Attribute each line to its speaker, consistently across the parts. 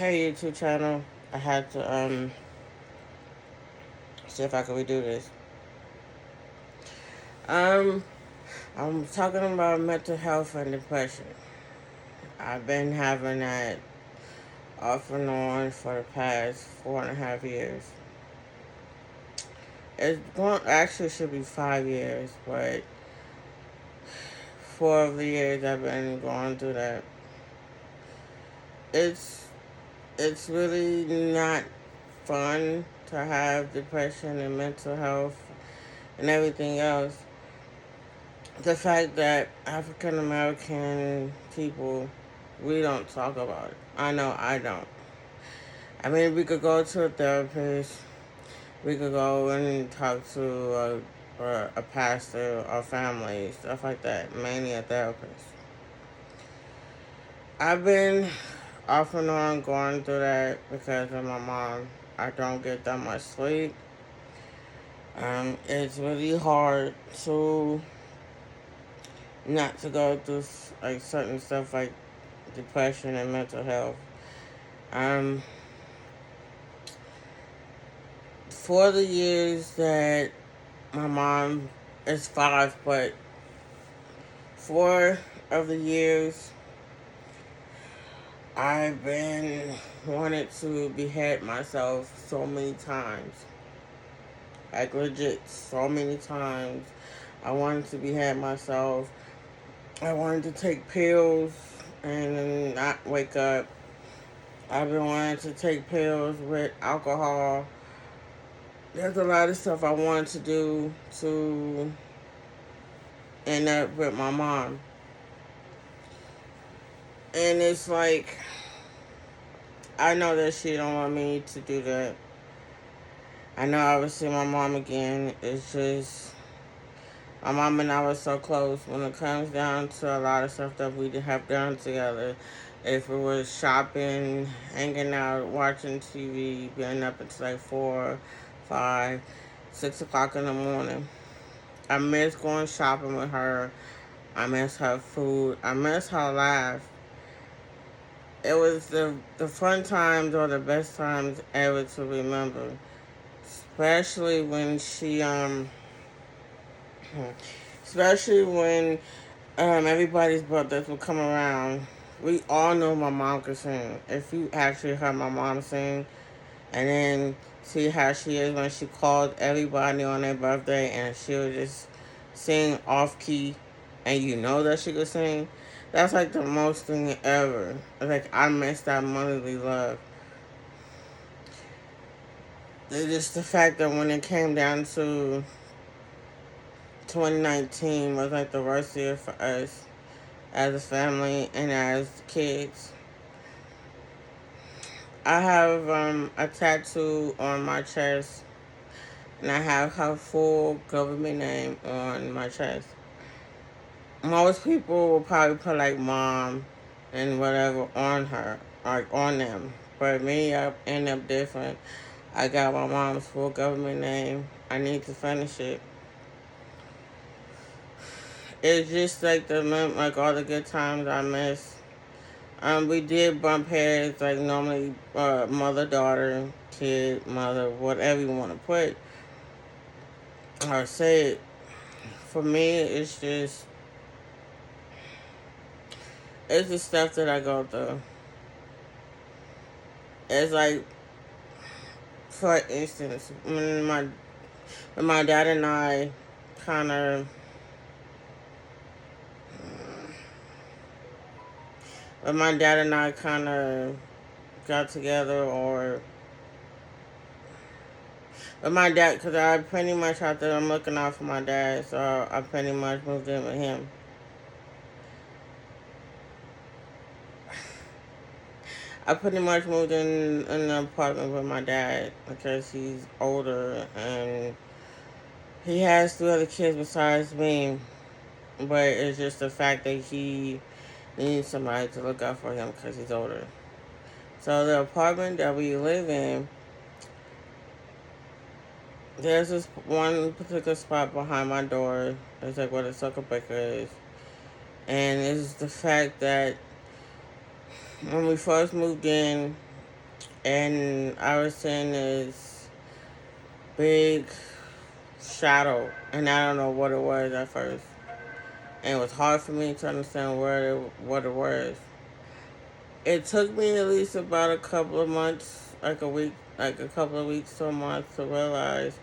Speaker 1: Hey YouTube channel. I had to see if I could redo this. Um I'm talking about mental health and depression. I've been having that off and on for the past 4.5 years. It's going actually should be 5 years, but 4 of the years I've been going through that. It's it's really not fun to have depression and mental health and everything else. The fact that African American people, we don't talk about it. I know I don't. I mean, we could go to a therapist, we could go and talk to a pastor or family, stuff like that, mainly a therapist. I've been off and on going through that because of my mom. I don't get that much sleep. It's really hard to not to go through like certain stuff like depression and mental health. Um, for the years that my mom is five, but 4 of the years I've been wanted to behead myself so many times. Like legit, so many times. I wanted to behead myself. I wanted to take pills and not wake up. I've been wanting to take pills with alcohol. There's a lot of stuff I wanted to do to end up with my mom. And it's like, I know that she don't want me to do that. I know I would see my mom again. It's just, my mom and I were so close when it comes down to a lot of stuff that we have done together. If it was shopping, hanging out, watching TV, being up until like 4, 5, 6 o'clock in the morning. I miss going shopping with her. I miss her food. I miss her laugh. It was the fun times or the best times ever to remember. Especially when she especially when everybody's birthdays would come around. We all know my mom could sing. If you actually heard my mom sing and then see how she is when she called everybody on their birthday and she would just sing off key and you know that she could sing, that's like the most thing ever. Like, I miss that motherly love. It's just the fact that when it came down to 2019 was like the worst year for us as a family and as kids. I have a tattoo on my chest and I have her full government name on my chest. Most people will probably put like mom and whatever on her, like on them. But me, I end up different. I got my mom's full government name. I need to finish it. It's just like like all the good times I miss. We did bump heads like normally, mother, daughter, kid, mother, whatever you want to put or say it. For me, it's the stuff that I go through. It's like, for instance, when my dad and I kind of, when my dad and I kind of got together, or with my dad, because I pretty much out there, I'm looking out for my dad, so I pretty much moved in with him. I pretty much moved in an apartment with my dad because he's older and he has 3 other kids besides me. But it's just the fact that he needs somebody to look out for him because he's older. So the apartment that we live in, there's this one particular spot behind my door. It's like where the circuit breaker is. And it's the fact that when we first moved in, and I was seeing this big shadow, and I don't know what it was at first. And it was hard for me to understand what it was. It took me at least about a couple of months, like a couple of weeks to a month, to realize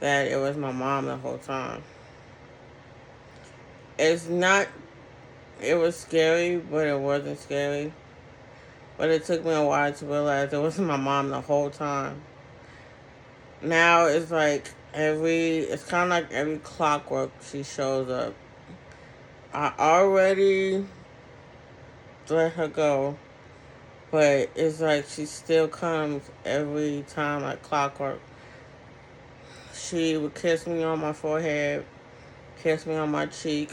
Speaker 1: that it was my mom the whole time. It's not, it was scary, but it wasn't scary. But it took me a while to realize it wasn't my mom the whole time. Now it's like it's kind of like every clockwork she shows up. I already let her go, but it's like she still comes every time like clockwork. She would kiss me on my forehead, kiss me on my cheek,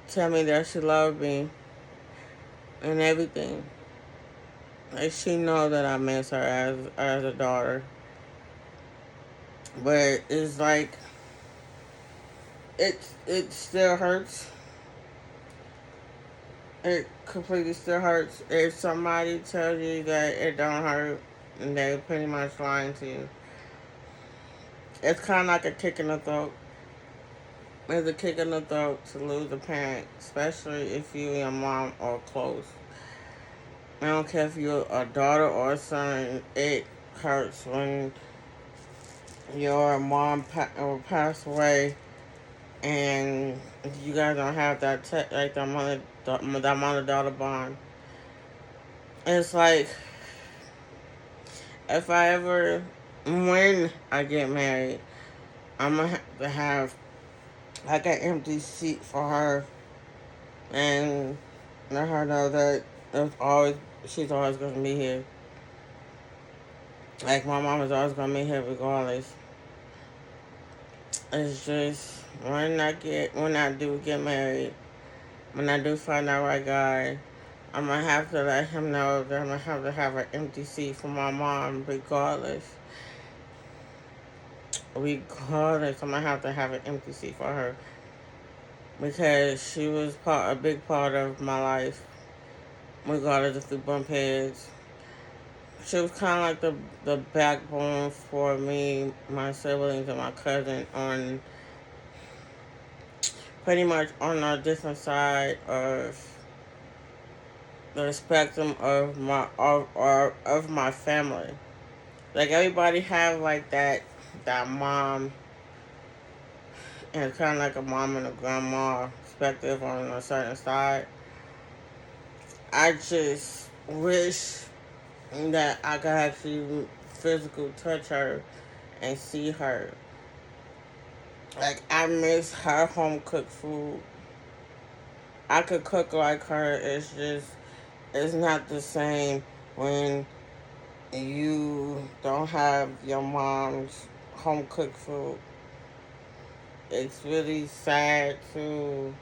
Speaker 1: tell me that she loved me and everything. Like she know that I miss her as a daughter. But it's like it still hurts. It completely still hurts. If somebody tells you that it don't hurt, and they pretty much lying to you. It's kind of like a kick in the throat. It's a kick in the throat to lose a parent, especially if you and your mom are close. I don't care if you're a daughter or a son. It hurts when your mom passed away, and you guys don't have like that mother daughter bond. It's like if I ever, when I get married, I'm gonna have to have like an empty seat for her, and let her know that there's always she's always gonna be here. Like my mom is always gonna be here regardless. It's just when I do get married, when I do find that right guy, I'm gonna have to let him know that I'm gonna have to have an empty seat for my mom regardless. Regardless, I'm gonna have to have an empty seat for her because she was a big part of my life. Regardless if we bump heads, she was kind of like the backbone for me, my siblings, and my cousin on pretty much on a different side of the spectrum of my family. Like everybody have like that mom and kind of like a mom and a grandma perspective on a certain side. I just wish that I could actually physical touch her and see her. Like I miss her home cooked food. I could cook like her. It's not the same when you don't have your mom's home cooked food. It's really sad to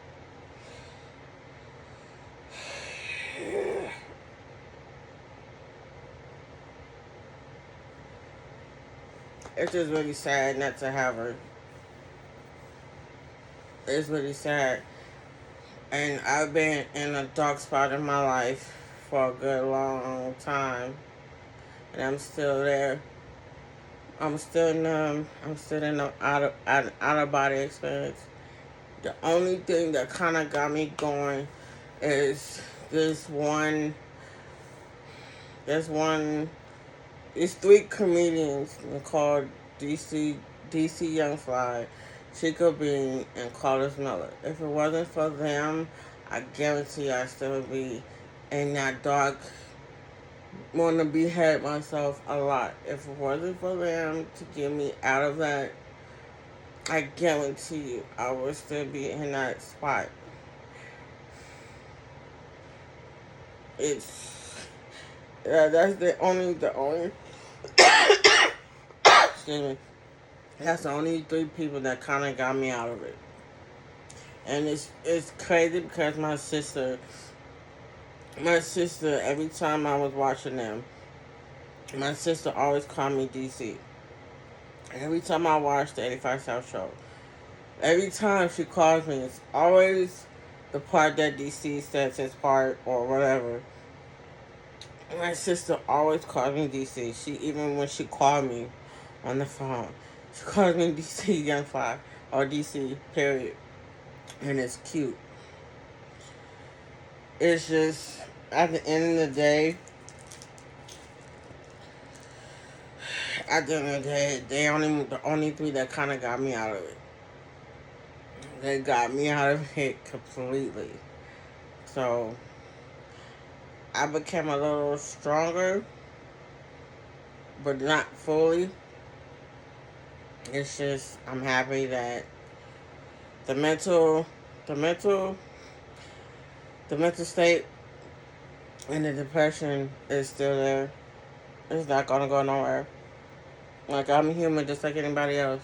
Speaker 1: it's just really sad not to have her. It's really sad. And I've been in a dark spot in my life for a good long time. And I'm still there. I'm still numb. I'm still in an out of body experience. The only thing that kind of got me going is this one, this one, these three comedians called DC Young Fly, Chico Bean, and Carlos Miller. If it wasn't for them, I guarantee I still would be in that dark, want to behead myself a lot. If it wasn't for them to get me out of that, I guarantee you I would still be in that spot. It's that's the only excuse me. That's the only three people that kind of got me out of it. And it's crazy because my sister, every time I was watching them, my sister always called me DC. Every time I watch the 85 South show, every time she calls me, it's always the part that DC says his part or whatever. My sister always calls me DC. Even when she called me on the phone, she calls me DC Young Fly or DC period, and it's cute. It's just at the end of the day, the only three that kind of got me out of it. They got me out of it completely. So I became a little stronger, but not fully. It's just I'm happy that the mental, the mental, the mental state and the depression is still there. It's not gonna go nowhere. Like I'm human, just like anybody else.